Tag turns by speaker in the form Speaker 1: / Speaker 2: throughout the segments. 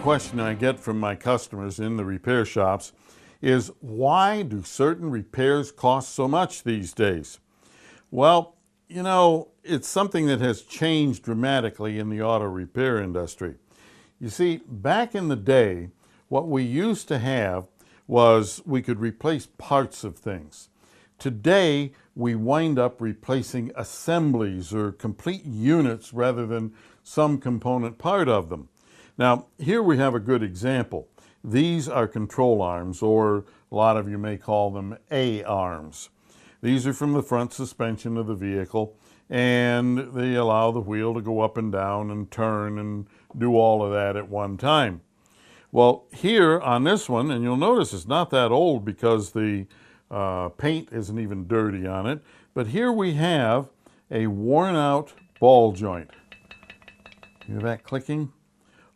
Speaker 1: question I get from my customers in the repair shops is, why do certain repairs cost so much these days? Well, you know, it's something that has changed dramatically in the auto repair industry. You see, back in the day, what we used to have was we could replace parts of things. Today, we wind up replacing assemblies or complete units rather than some component part of them. Now, here we have a good example. These are control arms, or a lot of you may call them A-arms. These are from the front suspension of the vehicle, and they allow the wheel to go up and down and turn and do all of that at one time. Well, here on this one, and you'll notice it's not that old because the paint isn't even dirty on it, but here we have a worn out ball joint. Hear that clicking?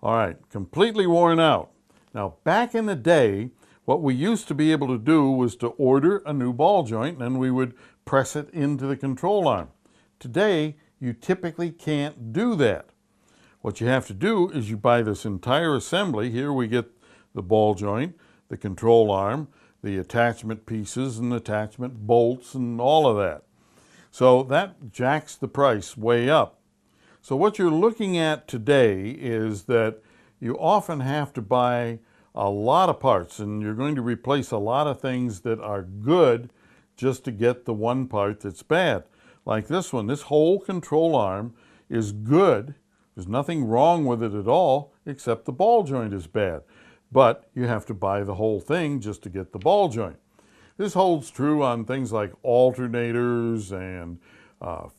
Speaker 1: All right, completely worn out. Now, back in the day, what we used to be able to do was to order a new ball joint, and then we would press it into the control arm. Today, you typically can't do that. What you have to do is you buy this entire assembly. Here we get the ball joint, the control arm, the attachment pieces and attachment bolts and all of that. So that jacks the price way up. So what you're looking at today is that you often have to buy a lot of parts, and you're going to replace a lot of things that are good just to get the one part that's bad. Like this one, this whole control arm is good. There's nothing wrong with it at all, except the ball joint is bad. But you have to buy the whole thing just to get the ball joint. This holds true on things like alternators and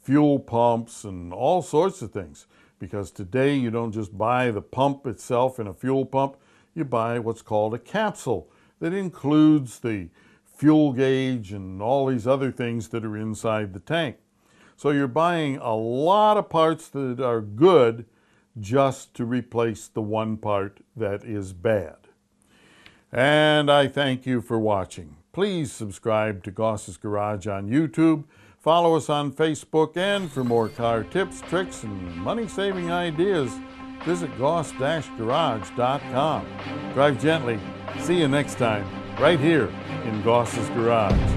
Speaker 1: fuel pumps and all sorts of things. Because today you don't just buy the pump itself in a fuel pump, you buy what's called a capsule that includes the fuel gauge and all these other things that are inside the tank. So you're buying a lot of parts that are good just to replace the one part that is bad. And I thank you for watching. Please subscribe to Goss's Garage on YouTube. Follow us on Facebook, and for more car tips, tricks, and money-saving ideas, visit goss-garage.com. Drive gently. See you next time, right here in Goss's Garage.